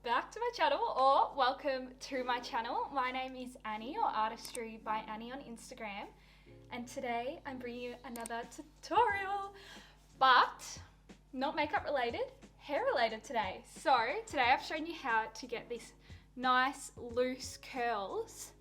back to my channel, or welcome to my channel. My name is Annie, or Artistry by Annie on Instagram, and today I'm bringing you another tutorial, but not makeup related, hair related today. So today I've shown you how to get these nice loose curls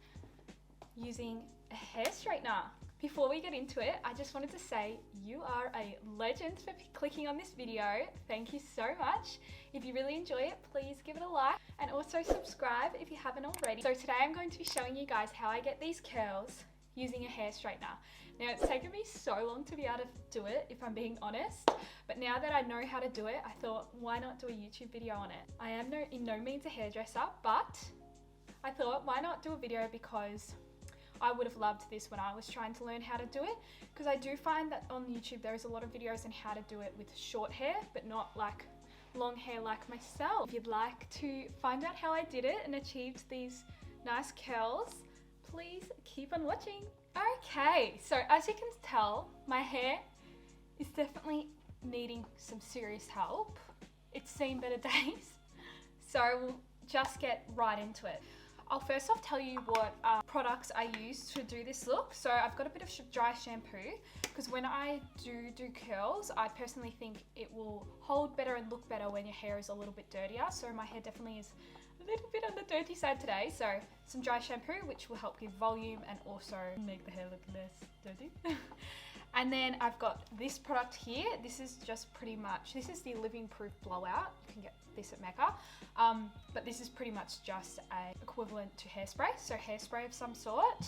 using a hair straightener. Before we get into it, I just wanted to say you are a legend for clicking on this video. Thank you so much. If you really enjoy it, please give it a like and also subscribe if you haven't already. So today I'm going to be showing you guys how I get these curls using a hair straightener. Now it's taken me so long to be able to do it, if I'm being honest, but now that I know how to do it, I thought, why not do a YouTube video on it? I am in no means a hairdresser, but I thought, why not do a video, because I would have loved this when I was trying to learn how to do it, because I do find that on YouTube there is a lot of videos on how to do it with short hair, but not like long hair like myself. If you'd like to find out how I did it and achieved these nice curls, please keep on watching. Okay, so as you can tell, my hair is definitely needing some serious help. It's seen better days, so we'll just get right into it. I'll first off tell you what products I use to do this look. So I've got a bit of dry shampoo, because when I do curls, I personally think it will hold better and look better when your hair is a little bit dirtier. So my hair definitely is a little bit on the dirty side today. So some dry shampoo, which will help give volume and also make the hair look less dirty. And then I've got this product here. This is just pretty much, this is the Living Proof Blowout. You can get this at Mecca. But this is pretty much just a equivalent to hairspray. So hairspray of some sort.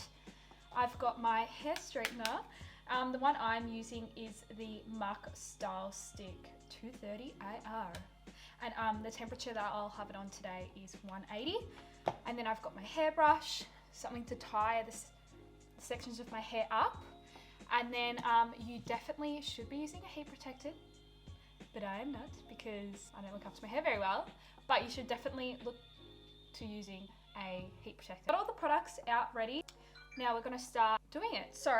I've got my hair straightener. The one I'm using is the Muck Style Stick 230 IR. And the temperature that I'll have it on today is 180. And then I've got my hairbrush, something to tie the sections of my hair up. And then you definitely should be using a heat protectant, but I am not, because I don't look after my hair very well. But you should definitely look to using a heat protectant. Got all the products out ready. Now we're going to start doing it. So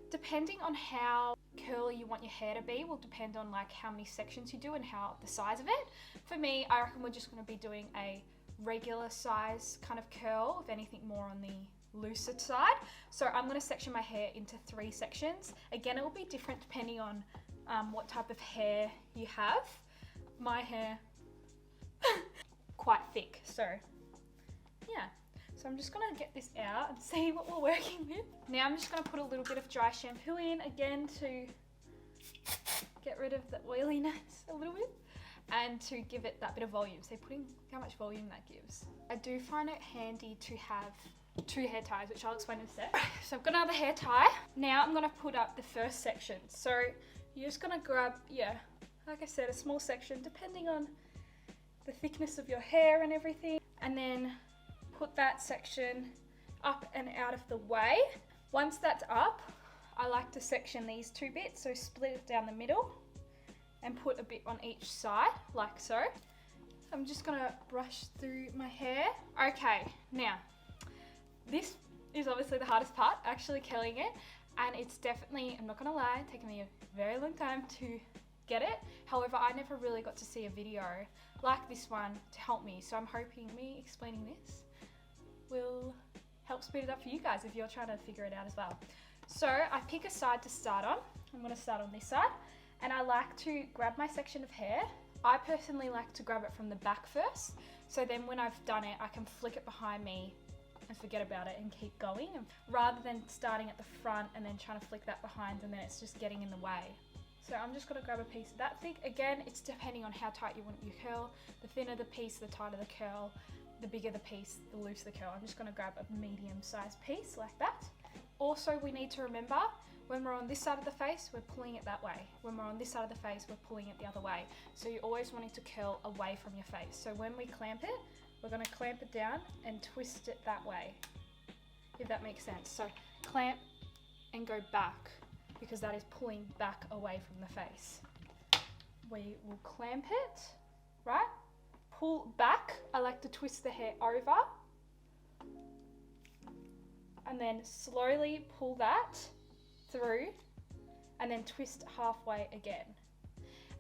depending on how curly you want your hair to be will depend on like how many sections you do and how the size of it. For me, I reckon we're just going to be doing a regular size kind of curl, if anything more on the looser side. So I'm going to section my hair into 3 sections. Again, it will be different depending on what type of hair you have. My hair quite thick, so yeah. So I'm just going to get this out and see what we're working with. Now I'm just going to put a little bit of dry shampoo in again to get rid of the oiliness a little bit and to give it that bit of volume. So putting how much volume that gives. I do find it handy to have 2 hair ties, which I'll explain in a sec. So I've got another hair tie. Now I'm going to put up the first section. So you're just going to grab, like I said, a small section depending on the thickness of your hair and everything, and then put that section up and out of the way. Once that's up, I like to section these 2 bits, so split it down the middle and put a bit on each side, like so. I'm just going to brush through my hair. Okay, now this is obviously the hardest part, actually curling it, and it's definitely, I'm not gonna lie, taken me a very long time to get it. However, I never really got to see a video like this one to help me, so I'm hoping me explaining this will help speed it up for you guys if you're trying to figure it out as well. So I pick a side to start on. I'm gonna start on this side, and I like to grab my section of hair. I personally like to grab it from the back first, so then when I've done it, I can flick it behind me and forget about it and keep going, rather than starting at the front and then trying to flick that behind and then it's just getting in the way. So I'm just going to grab a piece that thick. Again, it's depending on how tight you want your curl. The thinner the piece, the tighter the curl. The bigger the piece, the looser the curl. I'm just going to grab a medium-sized piece like that. Also, we need to remember, when we're on this side of the face, we're pulling it that way. When we're on this side of the face, we're pulling it the other way. So you're always wanting to curl away from your face. So when we clamp it, we're going to clamp it down and twist it that way, if that makes sense. So clamp and go back, because that is pulling back away from the face. We will clamp it, right? Pull back. I like to twist the hair over and then slowly pull that through and then twist halfway again.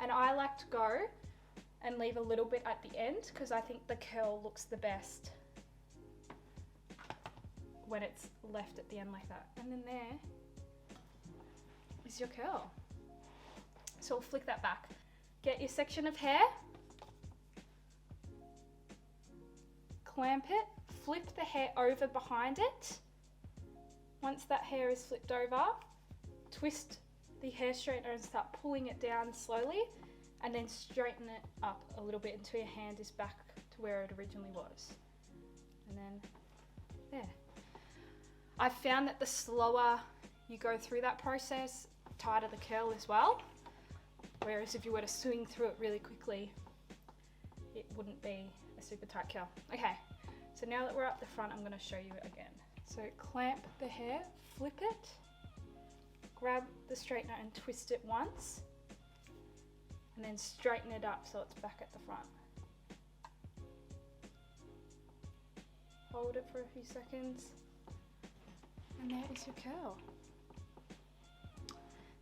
And I like to go and leave a little bit at the end because I think the curl looks the best when it's left at the end like that. And then there is your curl. So we'll flick that back. Get your section of hair, clamp it, flip the hair over behind it. Once that hair is flipped over, twist the hair straightener and start pulling it down slowly, and then straighten it up a little bit until your hand is back to where it originally was. And then there. I've found that the slower you go through that process, tighter the curl as well. Whereas if you were to swing through it really quickly, it wouldn't be a super tight curl. Okay, so now that we're up the front, I'm gonna show you it again. So clamp the hair, flip it, grab the straightener and twist it once, and then straighten it up so it's back at the front. Hold it for a few seconds, and there is your curl.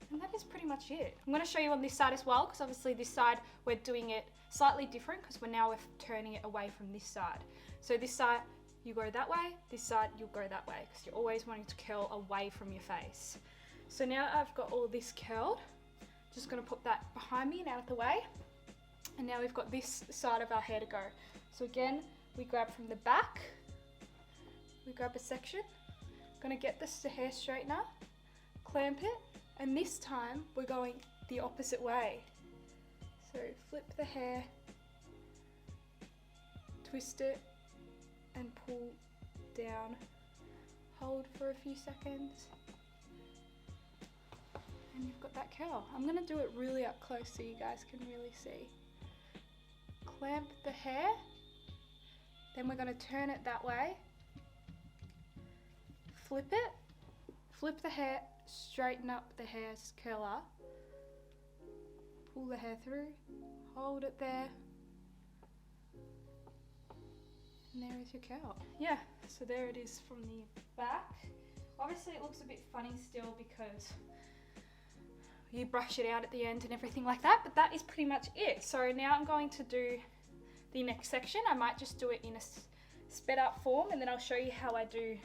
And that is pretty much it. I'm going to show you on this side as well, because obviously this side we're doing it slightly different because we're turning it away from this side. So this side you go that way, this side you'll go that way, because you're always wanting to curl away from your face. So now I've got all this curled, just going to put that behind me and out of the way. And now we've got this side of our hair to go. So again, we grab from the back, we grab a section, going to get this hair straightener, clamp it, and this time we're going the opposite way. So flip the hair, twist it, and pull down. Hold for a few seconds, and you've got that curl. I'm gonna do it really up close so you guys can really see. Clamp the hair, then we're gonna turn it that way, flip it, flip the hair, straighten up the hair's curler, pull the hair through, hold it there, and there is your curl. Yeah, so there it is from the back. Obviously it looks a bit funny still because you brush it out at the end and everything like that, but that is pretty much it. So now I'm going to do the next section. I might just do it in a sped up form, and then I'll show you how I do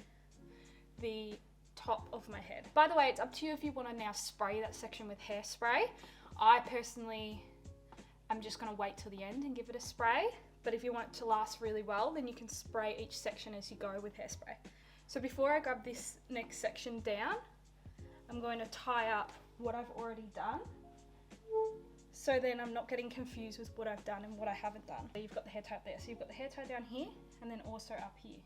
the top of my head. By the way, it's up to you if you want to now spray that section with hairspray. I personally am just going to wait till the end and give it a spray, but if you want it to last really well, then you can spray each section as you go with hairspray. So before I grab this next section down, I'm going to tie up what I've already done, so then I'm not getting confused with what I've done and what I haven't done. So you've got the hair tie up there, so you've got the hair tie down here and then also up here.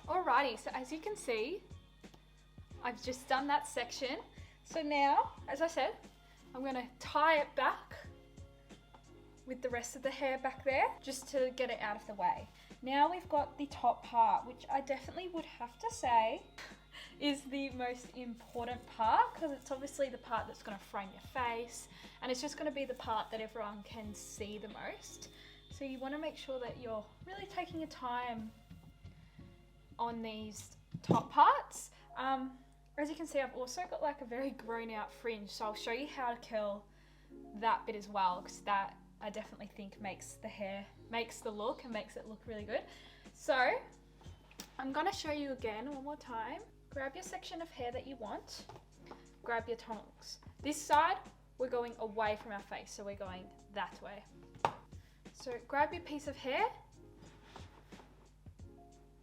Alrighty, so as you can see, I've just done that section. So now, as I said, I'm going to tie it back with the rest of the hair back there, just to get it out of the way. Now we've got the top part, which I definitely would have to say is the most important part, because it's obviously the part that's going to frame your face, and it's just going to be the part that everyone can see the most. So you want to make sure that you're really taking your time on these top parts. As you can see, I've also got like a very grown out fringe, so I'll show you how to curl that bit as well, because that I definitely think makes the look and makes it look really good. So I'm gonna show you again one more time. Grab your section of hair that you want, grab your tongs. This side we're going away from our face, so we're going that way. So grab your piece of hair,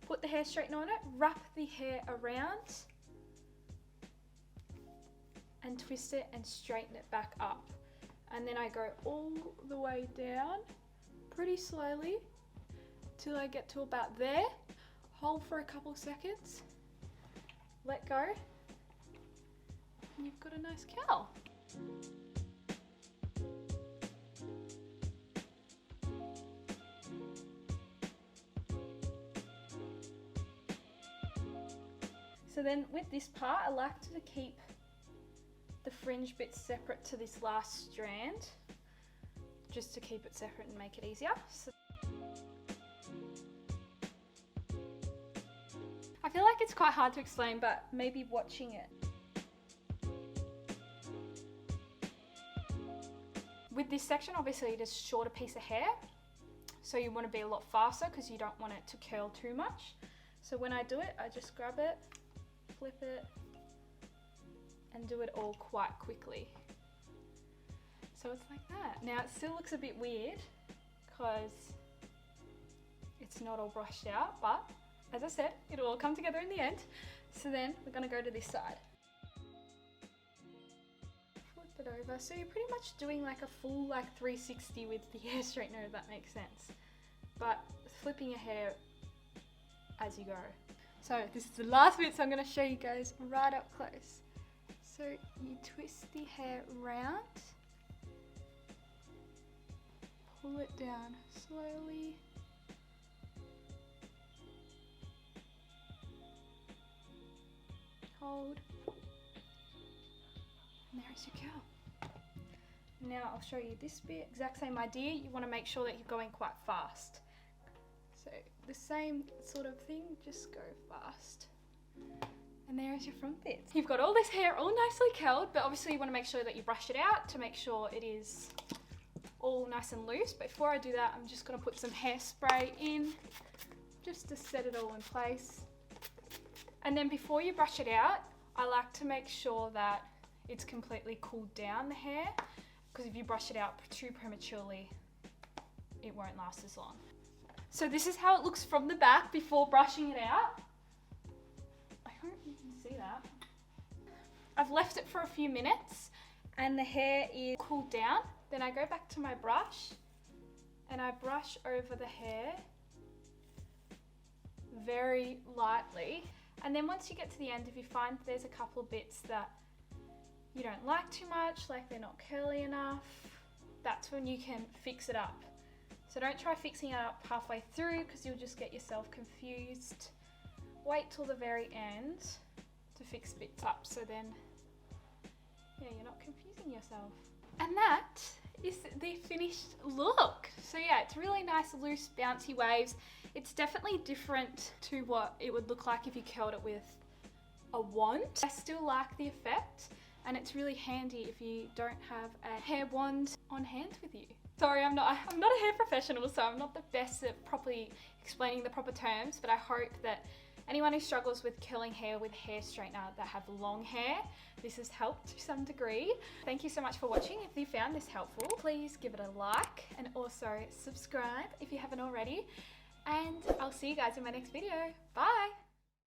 put the hair straightener on it, wrap the hair around and twist it and straighten it back up. And then I go all the way down pretty slowly till I get to about there. Hold for a couple seconds, let go, and you've got a nice curl. So then with this part, I like to keep the fringe bits separate to this last strand, just to keep it separate and make it easier. So I feel like it's quite hard to explain, but maybe watching it. With this section, obviously it is a shorter piece of hair, so you want to be a lot faster because you don't want it to curl too much. So when I do it, I just grab it, flip it, and do it all quite quickly. So it's like that. Now it still looks a bit weird because it's not all brushed out, but as I said, it'll all come together in the end. So then we're gonna go to this side. Flip it over. So you're pretty much doing like a full 360 with the hair straightener, if that makes sense. But flipping your hair as you go. So this is the last bit, so I'm gonna show you guys right up close. So you twist the hair round, pull it down slowly, hold, and there's your curl. Now I'll show you this bit, exact same idea. You want to make sure that you're going quite fast. So the same sort of thing, just go fast. And there's your front bits. You've got all this hair all nicely curled, but obviously you want to make sure that you brush it out to make sure it is all nice and loose. But before I do that, I'm just going to put some hairspray in just to set it all in place. And then before you brush it out, I like to make sure that it's completely cooled down, the hair, because if you brush it out too prematurely, it won't last as long. So this is how it looks from the back before brushing it out. I hope you can see that. I've left it for a few minutes and the hair is cooled down. Then I go back to my brush and I brush over the hair very lightly. And then once you get to the end, if you find there's a couple of bits that you don't like too much, like they're not curly enough, that's when you can fix it up. So don't try fixing it up halfway through because you'll just get yourself confused. Wait till the very end to fix bits up, so then, yeah, you're not confusing yourself. And that is the finished look. So yeah, it's really nice, loose, bouncy waves. It's definitely different to what it would look like if you curled it with a wand. I still like the effect, and it's really handy if you don't have a hair wand on hand with you. Sorry, I'm not a hair professional, so I'm not the best at properly explaining the proper terms, but I hope that anyone who struggles with curling hair with hair straightener that have long hair, this has helped to some degree. Thank you so much for watching. If you found this helpful, please give it a like and also subscribe if you haven't already. And I'll see you guys in my next video. Bye!